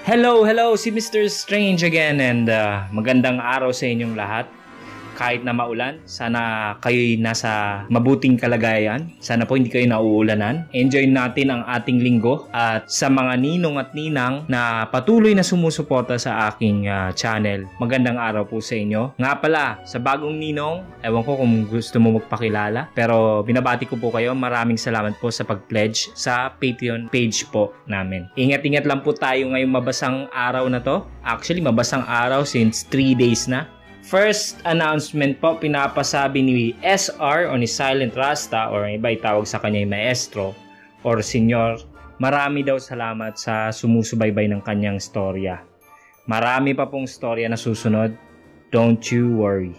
Hello, si Mr. Strange again and magandang araw sa inyong lahat. Kahit na maulan, sana kayo'y nasa mabuting kalagayan. Sana po hindi kayo nauulanan. Enjoy natin ang ating linggo at sa mga ninong at ninang na patuloy na sumusuporta sa aking channel. Magandang araw po sa inyo. Nga pala, sa bagong ninong, ewan ko kung gusto mo magpakilala, pero binabati ko po kayo. Maraming salamat po sa pag-pledge sa Patreon page po namin. Ingat-ingat lang po tayo ngayong mabasang araw na to. Actually, mabasang araw since 3 days na. First announcement po, pinapasabi ni SR o ni Silent Rasta or iba itawag sa kanya yung maestro or senyor. Marami daw salamat sa sumusubaybay ng kanyang storya. Marami pa pong storya na susunod. Don't you worry.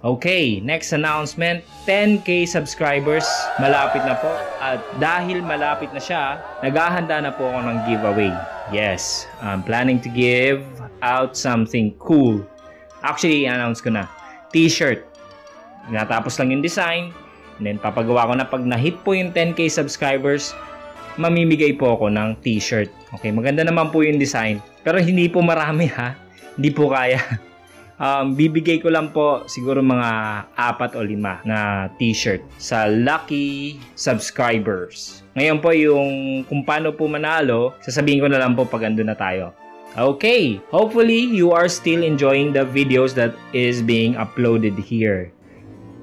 Okay, next announcement. 10K subscribers. Malapit na po. At dahil malapit na siya, naghahanda na po ako ng giveaway. Yes, I'm planning to give out something cool. Actually, i-announce ko na. T-shirt. Natapos lang yung design. And then, papagawa ko na pag na-hit po yung 10K subscribers, mamimigay po ako ng t-shirt. Okay, maganda naman po yung design. Pero hindi po marami ha. Hindi po kaya. Bibigay ko lang po siguro mga 4 o 5 na t-shirt sa lucky subscribers. Ngayon po yung kung paano po manalo, sasabihin ko na lang po pag ando na tayo. Okay, hopefully you are still enjoying the videos that is being uploaded here.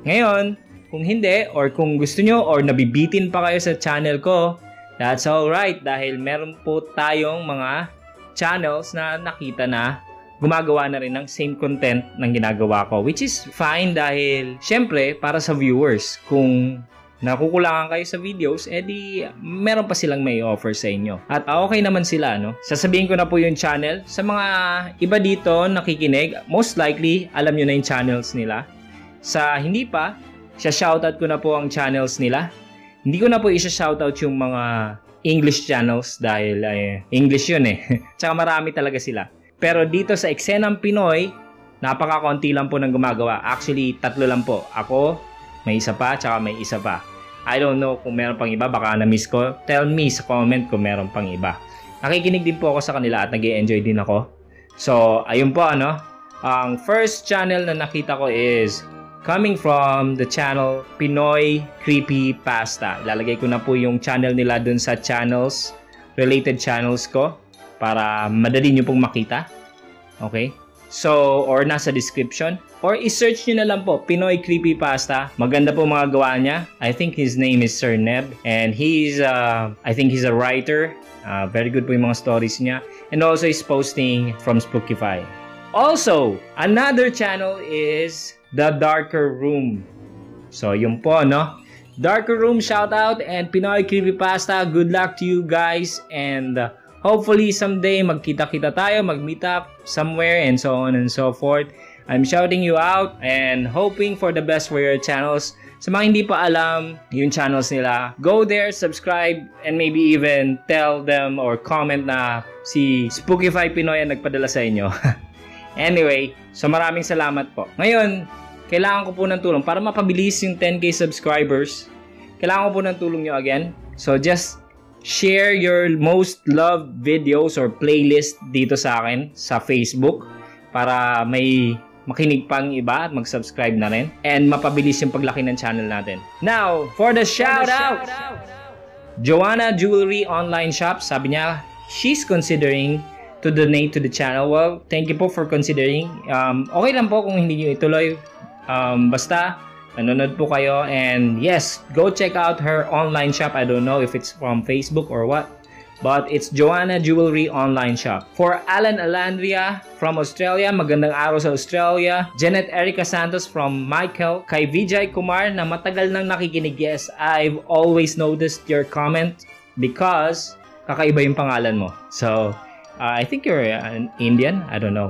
Ngayon, kung hindi or kung gusto nyo or nabibitin pa kayo sa channel ko, that's alright dahil meron po tayong mga channels na nakita na gumagawa na rin ng same content ng ginagawa ko, which is fine dahil syempre para sa viewers, kung nakukulangan kayo sa videos, edi meron pa silang may offer sa inyo. At okay naman sila, no? Sasabihin ko na po yung channel. Sa mga iba dito nakikinig, most likely alam nyo na yung channels nila. Sa hindi pa, shoutout ko na po ang channels nila. Hindi ko na po isa-shoutout yung mga English channels dahil English yun eh. Tsaka marami talaga sila. Pero dito sa Eksenang Pinoy, napaka-konti lang po ng gumagawa. Actually, 3 lang po. Ako, may isa pa, tsaka may isa pa. I don't know kung meron pang iba, baka na-miss ko. Tell me sa comment kung meron pang iba. Nakikinig din po ako sa kanila at nag-i-enjoy din ako. So, ayun po ano. Ang first channel na nakita ko is coming from the channel Pinoy Creepypasta. Ilalagay ko na po yung channel nila dun sa channels, related channels ko para madali nyo pong makita. Okay? So, or nasa description. Or i-search nyo na lang po, Pinoy Creepypasta. Maganda po mga gawa niya. I think his name is Sir Neb. And I think he's a writer. Very good po yung mga stories niya. And also he's posting from Spookify. Also, another channel is The Darker Room. So, yun po, no? Darker Room, shout out. And Pinoy Creepypasta, good luck to you guys. And hopefully someday magkita-kita tayo, mag-meet up somewhere and so on and so forth. I'm shouting you out and hoping for the best for your channels. Sa mga hindi pa alam yung channels nila, go there, subscribe, and maybe even tell them or comment na si Spookify Pinoy ang nagpadala sa inyo. Anyway, so maraming salamat po. Ngayon, kailangan ko po ng tulong para mapabilis yung 10K subscribers. Kailangan ko po ng tulong nyo again. So just share your most loved videos or playlist dito sa akin sa Facebook para may makinig pang iba at mag-subscribe na rin and mapabilis yung paglaki ng channel natin. Now, for the shout-out! Joanna Jewelry Online Shop, sabi niya, she's considering to donate to the channel. Well, thank you po for considering. Okay lang po kung hindi nyo ituloy. Basta, nanonood po kayo and yes, go check out her online shop. I don't know if it's from Facebook or what, but it's Joanna Jewelry Online Shop. For Alan Alandria from Australia, magandang araw sa Australia. Janet Erica Santos from Michael. Kay Vijay Kumar na matagal nang nakikinig. Yes, I've always noticed your comment because kakaiba yung pangalan mo. So, I think you're an Indian. I don't know.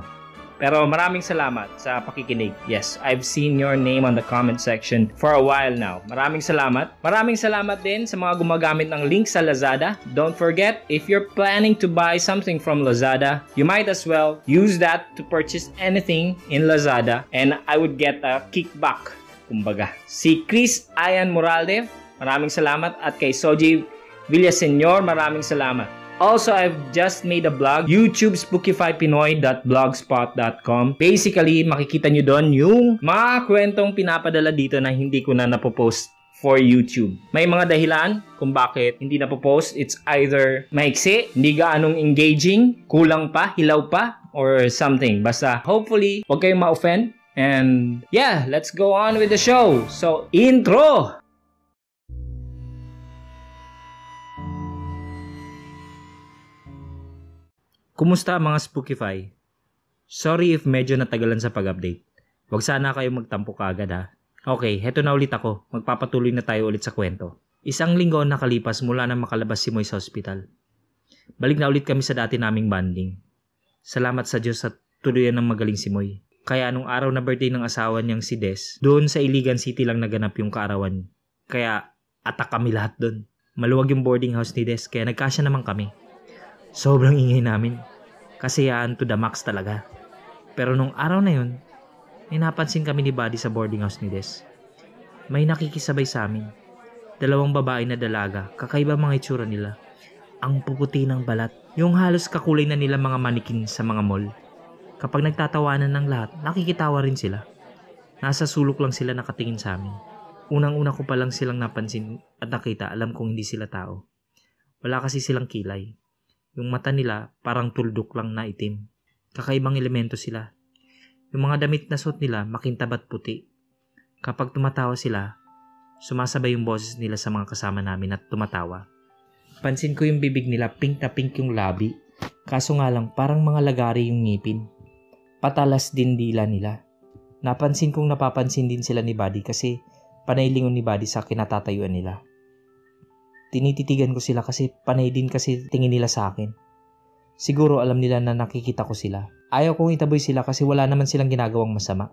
Pero maraming salamat sa pakikinig. Yes, I've seen your name on the comment section for a while now. Maraming salamat. Maraming salamat din sa mga gumagamit ng link sa Lazada. Don't forget, if you're planning to buy something from Lazada, you might as well use that to purchase anything in Lazada and I would get a kickback, kumbaga. Si Chris Ayan Moralde, maraming salamat. At kay Soji Villaseñor, maraming salamat. Also, I've just made a blog, youtubespookyfypinoy.blogspot.com. Basically, makikita nyo doon yung mga kwentong pinapadala dito na hindi ko na napopost for YouTube. May mga dahilan kung bakit hindi napopost. It's either maiksi, hindi gaanong engaging, kulang pa, hilaw pa, or something. Basta, hopefully, huwag kayong ma-offend. And yeah, let's go on with the show. So, intro! Kumusta mga Spookify? Sorry if medyo natagalan sa pag-update. Huwag sana kayong magtampo kaagad ha. Okay, heto na ulit ako. Magpapatuloy na tayo ulit sa kwento. Isang linggo nakalipas mula na makalabas si Moy sa ospital. Balik na ulit kami sa dati naming banding. Salamat sa Diyos at tuluyan ng magaling si Moy. Kaya nung araw na birthday ng asawa niyang si Des, doon sa Iligan City lang naganap yung kaarawan. Kaya atak kami lahat doon. Maluwag yung boarding house ni Des kaya nagkasya naman kami. Sobrang ingay namin. Kasiyahan to the max talaga. Pero nung araw na yun, may napansin kami ni Buddy sa boarding house ni Des. May nakikisabay sa amin. 2 babae na dalaga, kakaiba mga itsura nila. Ang puputi ng balat, yung halos kakulay na nila mga manikin sa mga mall. Kapag nagtatawanan ng lahat, nakikitawa rin sila. Nasa sulok lang sila nakatingin sa amin. Unang-una ko pa lang silang napansin at nakita, alam kong hindi sila tao. Wala kasi silang kilay. Yung mata nila parang tuldok lang na itim. Kakaibang elemento sila. Yung mga damit na suot nila makintab at puti. Kapag tumatawa sila, sumasabay yung boses nila sa mga kasama namin at tumatawa. Pansin ko yung bibig nila pink na pink yung labi. Kaso nga lang parang mga lagari yung ngipin. Patalas din dila nila. Napansin kong napapansin din sila ni Buddy kasi panay lingon ni Buddy sa kinatatayuan nila. Tinititigan ko sila kasi panay din kasi tingin nila sa akin. Siguro alam nila na nakikita ko sila. Ayaw kong itaboy sila kasi wala naman silang ginagawang masama.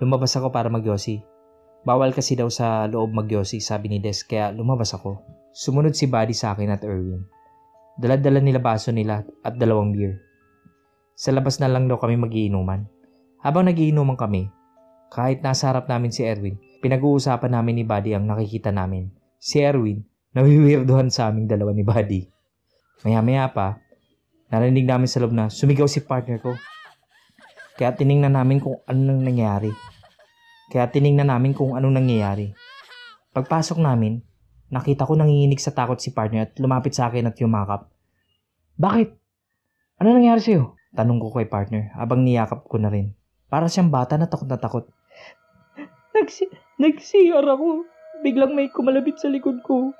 Lumabas ako para magyosi. Bawal kasi daw sa loob magyosi, sabi ni Des, kaya lumabas ako. Sumunod si Buddy sa akin at Erwin. Dala-dala nila baso nila at 2 beer. Sa labas na lang daw kami magiinuman. Habang nagiinuman kami, kahit nasa harap namin si Erwin, pinag-uusapan namin ni Buddy ang nakikita namin. Si Erwin, nawiwirdohan sa aming 2 ni Buddy. Maya-maya pa, narinig namin sa loob na sumigaw si partner ko. Kaya tiningnan namin kung anong nangyayari. Pagpasok namin, nakita ko nanginginig sa takot si partner at lumapit sa akin at yumakap. Bakit? Ano nangyari sa'yo? Tanong ko kay partner habang niyakap ko na rin. Para siyang bata na takot. Nag-CR ako. Biglang may kumalabit sa likod ko.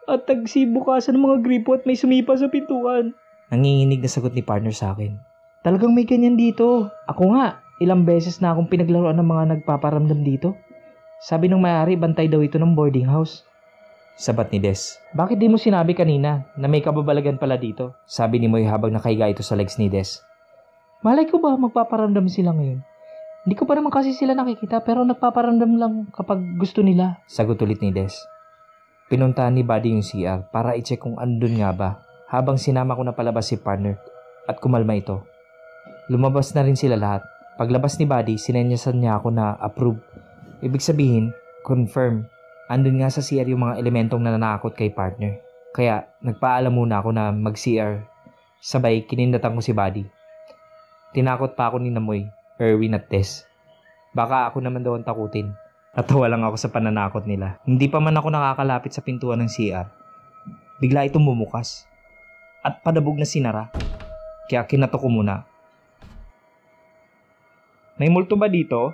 At nagsibukasan ng mga gripo at may sumipa sa pintuan. Nanginginig na sagot ni partner sa akin. Talagang may ganyan dito. Ako nga, ilang beses na akong pinaglaruan ng mga nagpaparamdam dito. Sabi ng may-ari, bantay daw ito ng boarding house. Sabat ni Des. Bakit di mo sinabi kanina na may kababalagan pala dito? Sabi ni Moy habang nakahiga ito sa legs ni Des. Malay ko ba magpaparamdam sila ngayon? Hindi ko pa naman kasi sila nakikita pero nagpaparamdam lang kapag gusto nila. Sagot ulit ni Des. Pinuntahan ni Buddy yung CR para i-check kung andun nga ba habang sinama ko na palabas si partner at kumalma ito. Lumabas na rin sila lahat. Paglabas ni Buddy, sinenyasan niya ako na approve. Ibig sabihin, confirm. Andun nga sa CR yung mga elementong nananakot kay partner. Kaya nagpaalam muna ako na mag-CR. Sabay kinindatan ko si Buddy. Tinakot pa ako ni Namoy, Erwin at Des. Baka ako naman daw ang takutin. Natawa lang ako sa pananakot nila. Hindi pa man ako nakakalapit sa pintuan ng CR. Bigla itong bumukas. At padabog na sinara. Kaya kinato ko muna. May multo ba dito?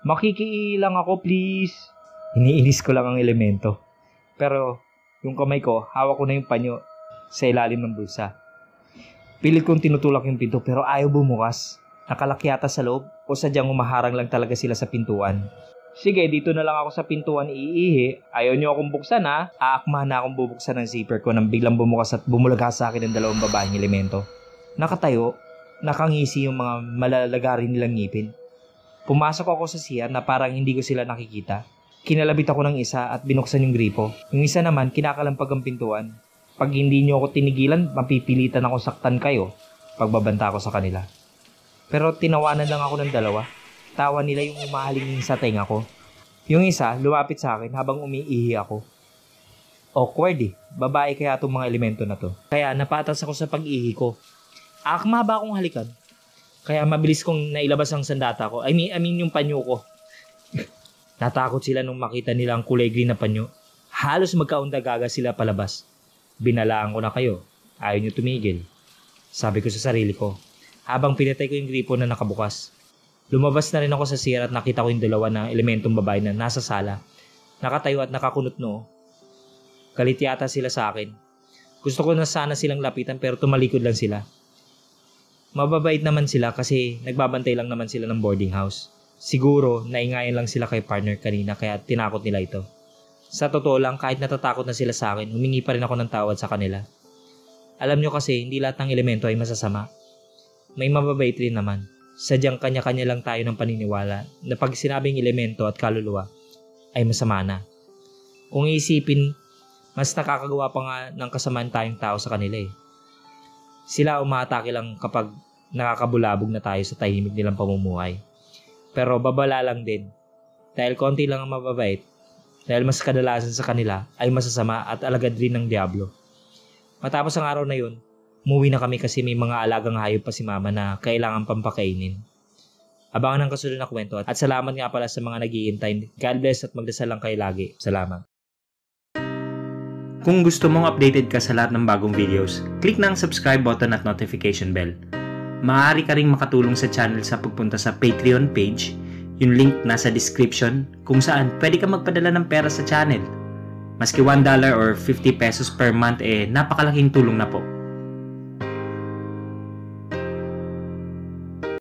Makikiilang ako please. Iniinis ko lang ang elemento. Pero yung kamay ko, hawak ko na yung panyo sa ilalim ng bulsa. Pilit kong tinutulak yung pinto pero ayaw bumukas. Nakalakyata sa loob o sadyang umaharang lang talaga sila sa pintuan. Sige, dito na lang ako sa pintuan iihi. Ayaw niyo akong buksan ha. Aakma na akong bubuksan ng zipper ko nang biglang bumukas at bumulaga sa akin ng 2 babaeng elemento. Nakatayo, nakangisi yung mga malalagari nilang ngipin. Pumasok ako sa CR na parang hindi ko sila nakikita. Kinalabit ako ng isa at binuksan yung gripo. Yung isa naman, kinakalampag ang pintuan. Pag hindi niyo ako tinigilan, mapipilitan ako saktan kayo. Pagbabanta ako sa kanila. Pero tinawanan lang ako ng 2. Tawa nila yung umahalingin sa tenga ko. Yung isa, lumapit sa akin habang umiihi ako. Awkward eh. Babae kaya itong mga elemento na to. Kaya napatas ako sa pag-ihi ko. Akma ba akong halikan? Kaya mabilis kong nailabas ang sandata ko. I mean yung panyo ko. Natakot sila nung makita nila ang kulay green na panyo. Halos magkaundagaga sila palabas. Binalaan ko na kayo. Ayaw nyo tumigil. Sabi ko sa sarili ko. Habang pinatay ko yung gripo na nakabukas. Lumabas na rin ako sa CR at nakita ko yung dalawa na elementong babae na nasa sala. Nakatayo at nakakunot noo. Galit yata sila sa akin. Gusto ko na sana silang lapitan pero tumalikod lang sila. Mababait naman sila kasi nagbabantay lang naman sila ng boarding house. Siguro naingayan lang sila kay partner kanina kaya tinakot nila ito. Sa totoo lang kahit natatakot na sila sa akin, humingi pa rin ako ng tawad sa kanila. Alam nyo kasi hindi lahat ng elemento ay masasama. May mababait rin naman. Sadyang kanya-kanya lang tayo ng paniniwala na pag sinabing elemento at kaluluwa ay masama na. Kung iisipin, mas nakakagawa pa nga ng kasamaan tayong tao sa kanila eh. Sila umaatake lang kapag nakakabulabog na tayo sa tahimik nilang pamumuhay. Pero babala lang din. Dahil konti lang ang mababait, dahil mas kadalasan sa kanila ay masasama at alagad rin ng diablo. Matapos ang araw na yun, umuwi na kami kasi may mga alagang hayop pa si mama na kailangan pampakainin. Abangan ang kasunod na kwento at salamat nga pala sa mga nag-iintay. God bless at magdasal lang kayo lagi. Salamat. Kung gusto mong updated ka sa lahat ng bagong videos, click na ang subscribe button at notification bell. Maaari ka ring makatulong sa channel sa pagpunta sa Patreon page, yung link nasa description, kung saan pwede ka magpadala ng pera sa channel. Maski $1 or 50 pesos per month napakalaking tulong na po.